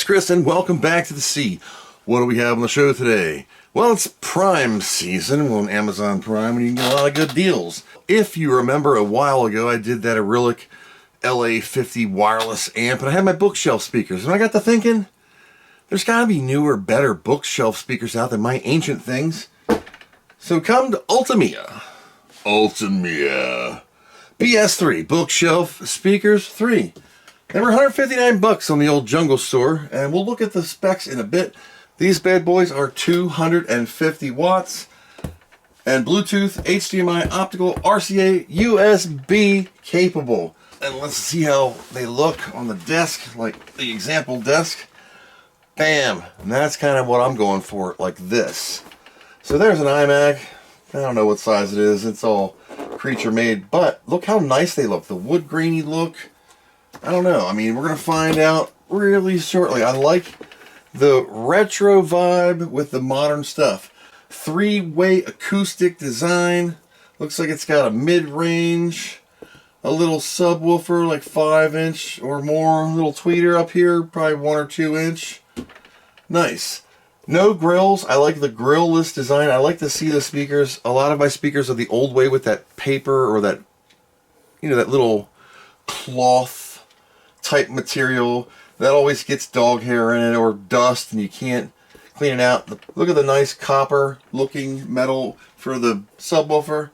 it's Chris, and welcome back to the Sea. What do we have on the show today? Well, it's Prime season on Amazon Prime, and you can get a lot of good deals. If you remember, a while ago, I did that Acrylic LA50 wireless amp, and I had my bookshelf speakers, and I got to thinking, there's got to be newer, better bookshelf speakers out than my ancient things. So come to ULTIMEA. ULTIMEA. BS-3 bookshelf speakers 3. They were $159 on the old Jungle store, and we'll look at the specs in a bit. These bad boys are 250 watts and Bluetooth, HDMI, optical, RCA, USB capable. And let's see how they look on the desk, like the example desk. Bam! And that's kind of what I'm going for, like this. So there's an iMac. I don't know what size it is. It's all creature made, but look how nice they look. The wood grainy look. I don't know. I mean, we're going to find out really shortly. I like the retro vibe with the modern stuff. 3-way acoustic design. Looks like it's got a mid-range, a little subwoofer, like 5-inch or more. A little tweeter up here, probably 1 or 2-inch. Nice. No grills. I like the grill-less design. I like to see the speakers. A lot of my speakers are the old way with that paper or that, you know, that little cloth type material that always gets dog hair in it or dust and you can't clean it out. Look at the nice copper looking metal for the subwoofer.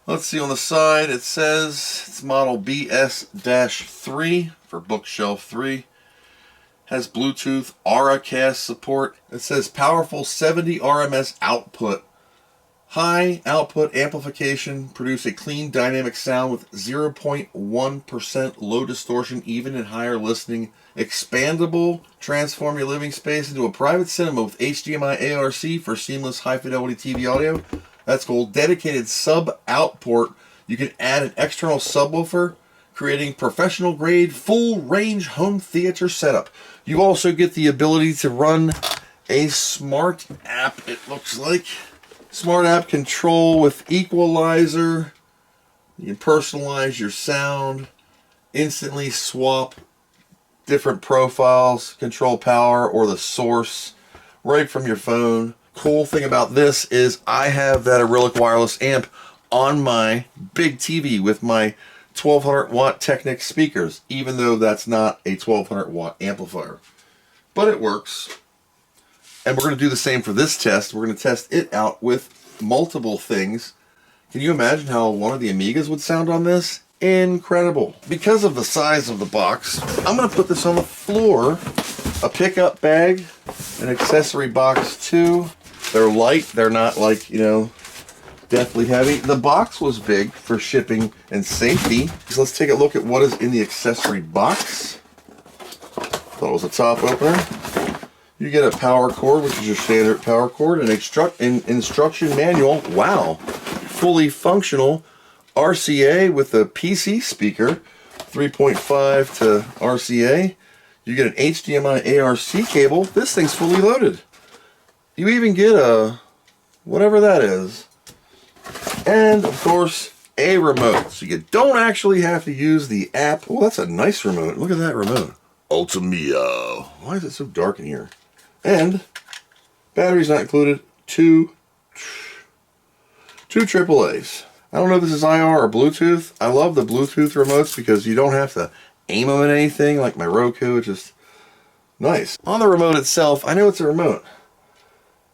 Let's see on the side, it says it's model BS-3 for bookshelf 3. Has Bluetooth, AuraCast support. It says powerful 70 RMS output. High output amplification, produce a clean dynamic sound with 0.1% low distortion even in higher listening. Expandable, transform your living space into a private cinema with HDMI ARC for seamless high fidelity TV audio. That's cool. Dedicated sub out port. You can add an external subwoofer, creating professional grade full range home theater setup. You also get the ability to run a smart app, it looks like. Smart app control with equalizer. You can personalize your sound, instantly swap different profiles, control power or the source right from your phone. Cool thing about this is I have that Acrylic wireless amp on my big TV with my 1200 watt Technic speakers, even though that's not a 1200 watt amplifier. But it works. And we're going to do the same for this test. We're going to test it out with multiple things. Can you imagine how one of the Amigas would sound on this? Incredible. Because of the size of the box, I'm going to put this on the floor. A pickup bag, an accessory box too. They're light. They're not like, you know, deathly heavy. The box was big for shipping and safety. So let's take a look at what is in the accessory box. Thought it was a top opener. You get a power cord, which is your standard power cord, an instruction manual. Wow. Fully functional RCA with a PC speaker, 3.5 to RCA. You get an HDMI ARC cable. This thing's fully loaded. You even get a, whatever that is. And, of course, a remote. So you don't actually have to use the app. Oh, that's a nice remote. Look at that remote. ULTIMEA. Why is it so dark in here? And batteries not included. Two AAAs. I don't know if this is IR or Bluetooth. I love the Bluetooth remotes because you don't have to aim them at anything like my Roku. It's just nice. On the remote itself, I know it's a remote.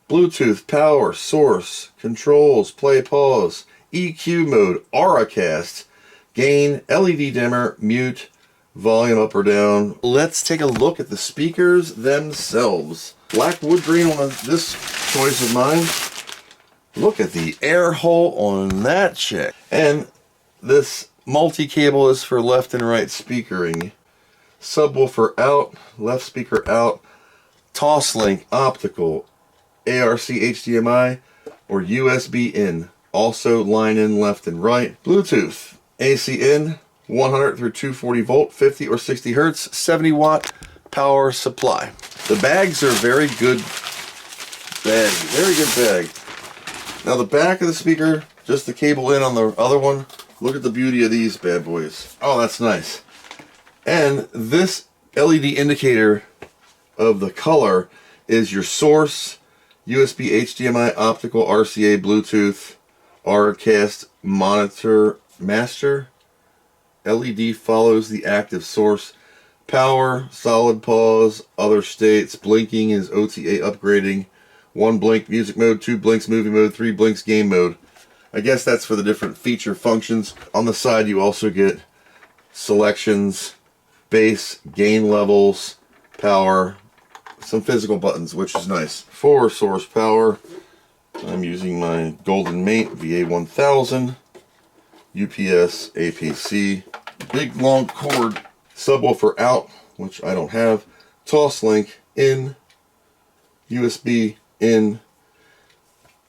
Bluetooth, power, source, controls, play, pause, EQ mode, AuraCast, gain, LED dimmer, mute, volume up or down. Let's take a look at the speakers themselves. Black wood green on this choice of mine. Look at the air hole on that chick. And this multi-cable is for left and right speakering. Subwoofer out, left speaker out, Toslink optical, ARC HDMI, or USB in. Also line in left and right. Bluetooth, AC in, 100 through 240 volt, 50 or 60 hertz, 70 watt power supply. The bags are very good bag, very good bag. Now the back of the speaker, just the cable in on the other one. Look at the beauty of these bad boys. Oh, that's nice. And this LED indicator of the color is your source, USB, HDMI, optical, RCA, Bluetooth, RCast, monitor, master. LED follows the active source. Power, solid pause, other states. Blinking is OTA upgrading. 1 blink music mode, 2 blinks movie mode, 3 blinks game mode. I guess that's for the different feature functions. On the side you also get selections, bass, gain levels, power, some physical buttons, which is nice. For source power, I'm using my Golden Mate VA1000, UPS APC, big long cord, subwoofer out, which I don't have, toss link in, USB in,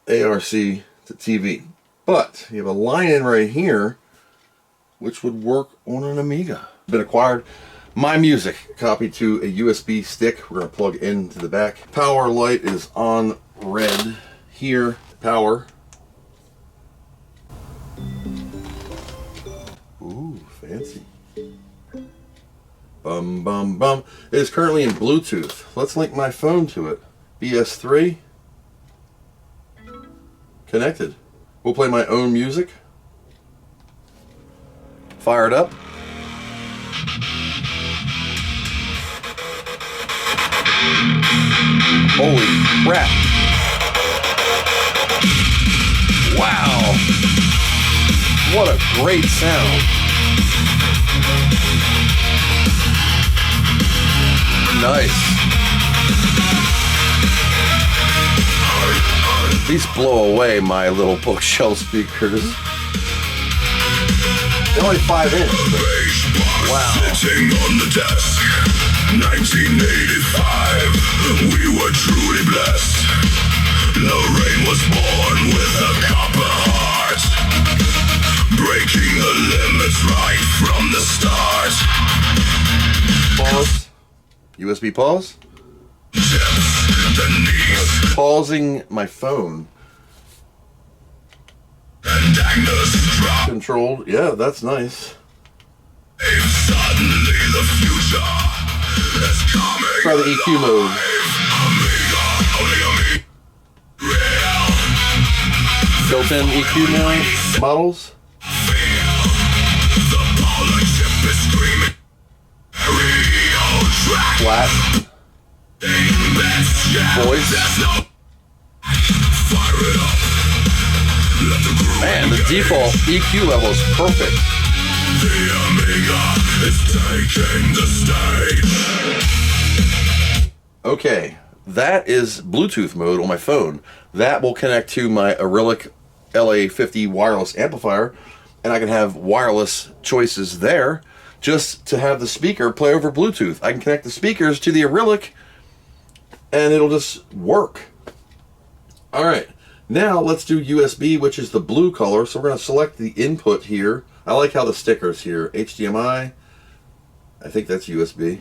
ARC to TV. But you have a line in right here, which would work on an Amiga. Been acquired. My Music, copied to a USB stick. We're going to plug into the back. Power light is on red here. Power. Ooh, fancy. Bum, bum, bum. It is currently in Bluetooth. Let's link my phone to it. BS-3. Connected. We'll play my own music. Fire it up. Holy crap. Wow. What a great sound. Nice. These blow away my little bookshelf speakers. They're only 5-inch. Wow. Sitting on the desk. 1985. We were truly blessed. Lorraine was born with a copper heart. Breaking the limits right from the start. Pause. USB pause. Pausing my phone. Controlled. Yeah, that's nice. Suddenly the future is coming. Try the EQ mode. Built-in EQ models. Flat. Voice. Man, the default EQ level is perfect. The Amiga is taking the stage. Okay, that is Bluetooth mode on my phone. That will connect to my Arylic LA50 wireless amplifier, and I can have wireless choices there just to have the speaker play over Bluetooth. I can connect the speakers to the Arylic and it'll just work. All right, now let's do USB, which is the blue color. So we're going to select the input here. I like how the stickers here. HDMI, I think that's USB.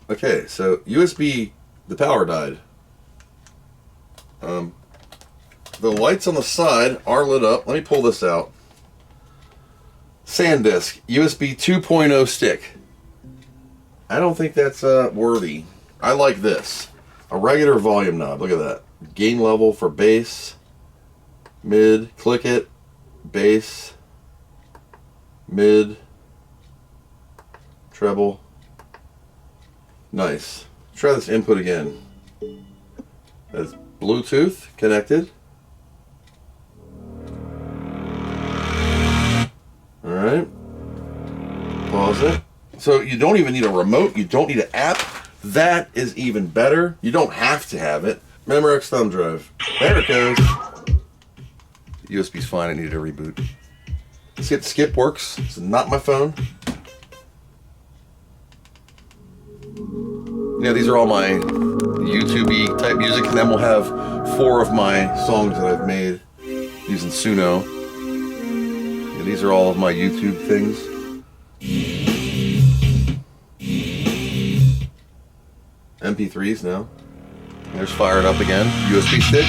Okay, so USB, the power died. The lights on the side are lit up. Let me pull this out. SanDisk, USB 2.0 stick. I don't think that's worthy. I like this. A regular volume knob, look at that. Gain level for bass, mid, click it, bass, mid, treble. Nice. Try this input again. That's Bluetooth connected. Alright. Pause it. So you don't even need a remote, you don't need an app. That is even better. You don't have to have it. Memorex thumb drive. There it goes. USB's fine, I needed a reboot. See if skip works. It's not my phone. Yeah, these are all my YouTube-y type music, and then we'll have 4 of my songs that I've made using Suno. Yeah, these are all of my YouTube things. MP3s now. There's Fire It Up again. USB stick.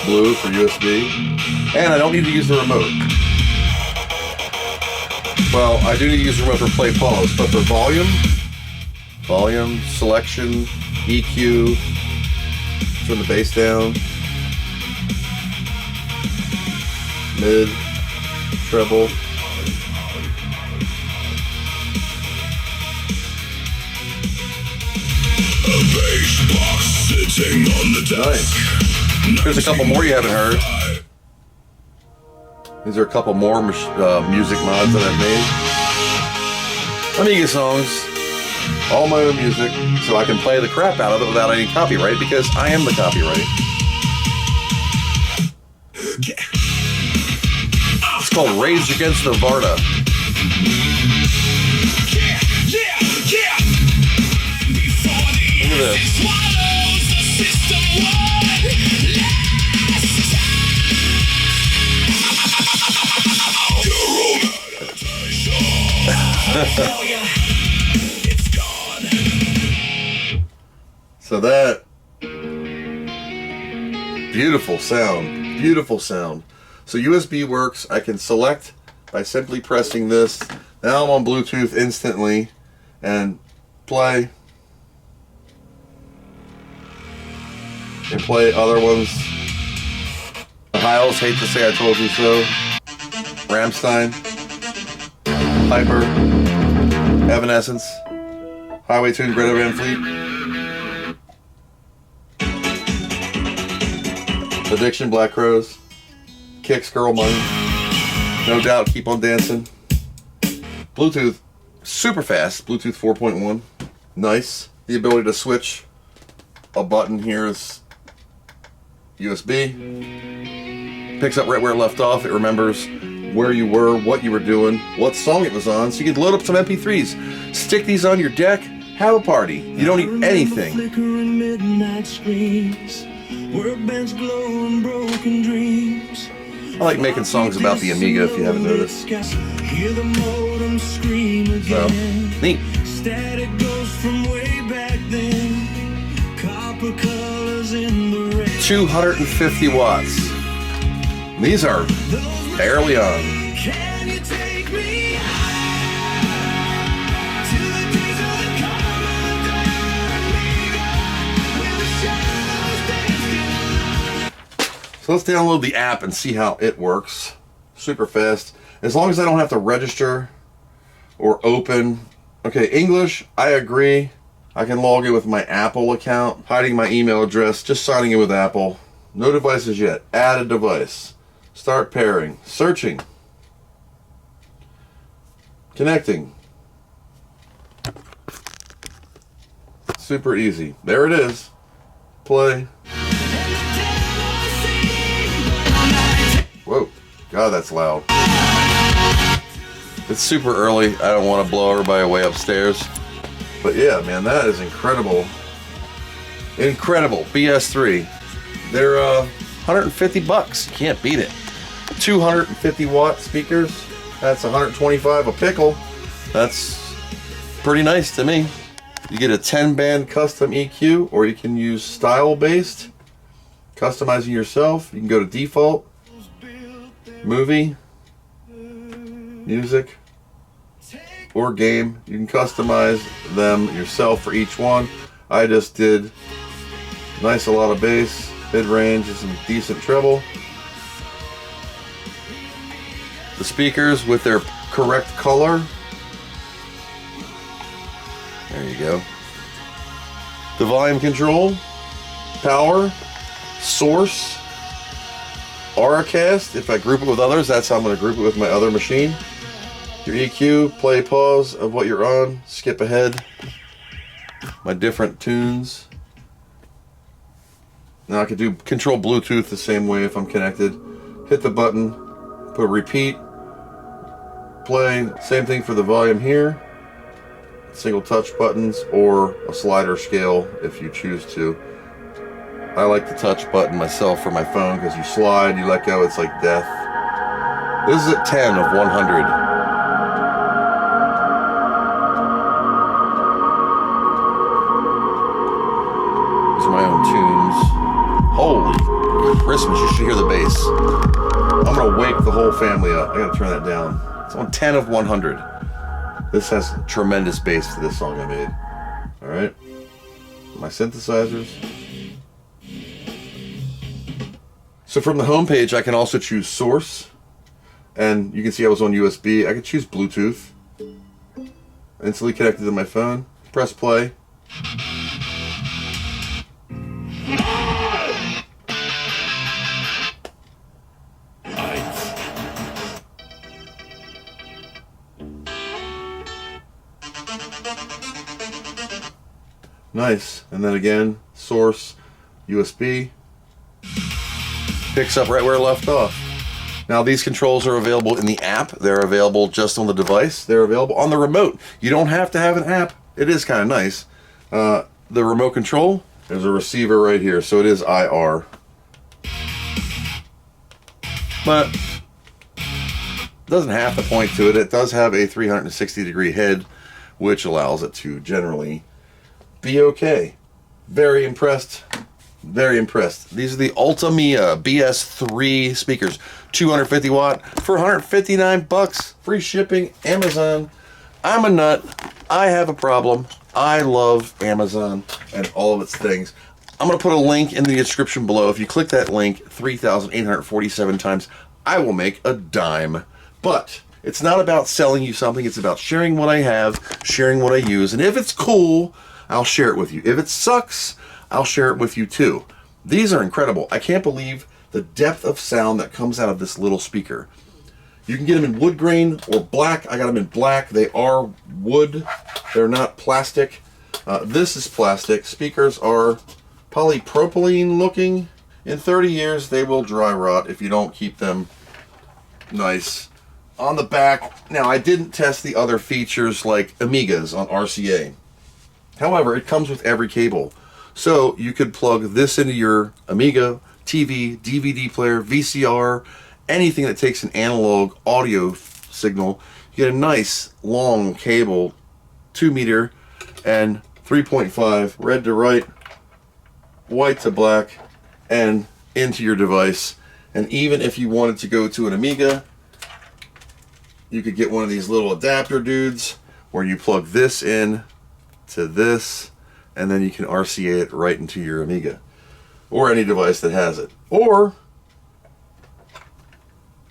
Blue for USB. And I don't need to use the remote. Well, I do need to use the remote for play pause, but for volume, selection, EQ, turn the bass down, mid, treble. Nice. There's a couple more you haven't heard. These are a couple more music mods that I've made. Amiga songs, all my own music, so I can play the crap out of it without any copyright, because I am the copyright. It's called Rage Against the Varda. Look at this. So that beautiful sound. So USB works. I can select by simply pressing this. Now I'm on Bluetooth instantly and play and play other ones. Hiles, Hate to Say I Told You So, Rammstein, Hyper, Evanescence, Highway Tune, Greta Van Fleet, Addiction, Black Crows, Kicks, Girl Money, No Doubt, Keep on Dancing. Bluetooth, super fast, Bluetooth 4.1, nice. The ability to switch a button here is USB. Picks up right where it left off. It remembers where you were, what you were doing, what song it was on, so you could load up some MP3s. Stick these on your deck, have a party. You don't need anything. I like making songs about the Amiga, if you haven't noticed. So, neat. 250 watts. These are barely on. So let's download the app and see how it works. Super fast. As long as I don't have to register or open. Okay, English, I agree. I can log in with my Apple account, hiding my email address, just signing in with Apple. No devices yet. Add a device. Start pairing. Searching. Connecting. Super easy. There it is. Play. Whoa. God, that's loud. It's super early. I don't want to blow everybody away upstairs. But yeah, man, that is incredible. Incredible. BS-3. They're 150 bucks. You can't beat it. 250 watt speakers. That's 125 a pickle. That's pretty nice to me. You get a 10 band custom EQ, or you can use style based, customizing yourself. You can go to default, movie, music, or game. You can customize them yourself for each one. I just did nice, a lot of bass, mid range, and some decent treble. The speakers with their correct color. There you go. The volume control, power, source, Auracast. If I group it with others, that's how I'm going to group it with my other machine. Your EQ, play, pause of what you're on, skip ahead. My different tunes. Now I could do control Bluetooth the same way if I'm connected. Hit the button, put repeat, play. Same thing for the volume here. Single touch buttons or a slider scale if you choose to. I like the touch button myself for my phone because you slide, you let go, it's like death. This is at 10 of 100. These are my own tunes. Holy Christmas, you should hear the bass. I'm gonna wake the whole family up. I gotta turn that down. It's on 10 of 100. This has tremendous bass to this song I made. Alright. My synthesizers. So from the home page, I can also choose source. And you can see I was on USB. I could choose Bluetooth. Instantly connected to my phone. Press play. Nice. And then again, source, USB. Picks up right where it left off. Now these controls are available in the app. They're available just on the device. They're available on the remote. You don't have to have an app. It is kind of nice. The remote control, there's a receiver right here. So it is IR. But doesn't have to point to it. It does have a 360-degree head, which allows it to generally be okay. Very impressed. Very impressed. These are the ULTIMEA BS-3 speakers. 250 watt for 159 bucks. Free shipping, Amazon. I'm a nut. I have a problem. I love Amazon and all of its things. I'm going to put a link in the description below. If you click that link 3,847 times, I will make a dime. But it's not about selling you something. It's about sharing what I have, sharing what I use. And if it's cool, I'll share it with you. If it sucks, I'll share it with you too. These are incredible. I can't believe the depth of sound that comes out of this little speaker. You can get them in wood grain or black. I got them in black. They are wood. They're not plastic. This is plastic. Speakers are polypropylene looking. In 30 years, they will dry rot if you don't keep them nice. On the back, now I didn't test the other features like Amigas on RCA. However, it comes with every cable. So you could plug this into your Amiga, TV, DVD player, VCR, anything that takes an analog audio signal. You get a nice long cable, 2 meter and 3.5, red to right, white to black, and into your device. And even if you wanted to go to an Amiga, you could get one of these little adapter dudes where you plug this in to this, and then you can RCA it right into your Amiga or any device that has it. Or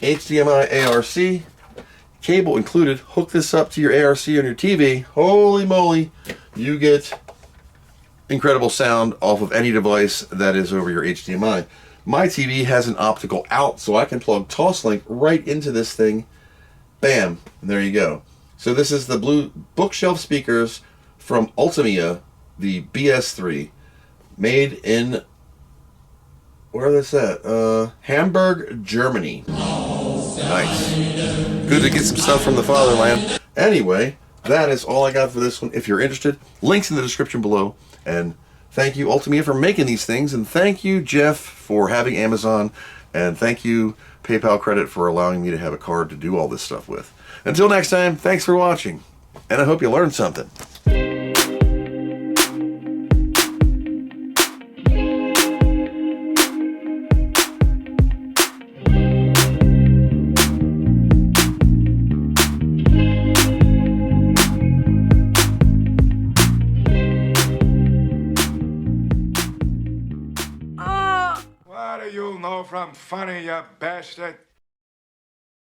HDMI ARC, cable included. Hook this up to your ARC on your TV. Holy moly, you get incredible sound off of any device that is over your HDMI. My TV has an optical out, so I can plug Toslink right into this thing. Bam, and there you go. So this is the blue bookshelf speakers from ULTIMEA, the BS-3, made in, where is this at? Hamburg, Germany. Nice. Good to get some stuff from the fatherland. Anyway, that is all I got for this one. If you're interested, links in the description below. And thank you, ULTIMEA, for making these things. And thank you, Jeff, for having Amazon. And thank you, PayPal Credit, for allowing me to have a card to do all this stuff with. Until next time, thanks for watching. And I hope you learned something. What do you know from funny, you bastard?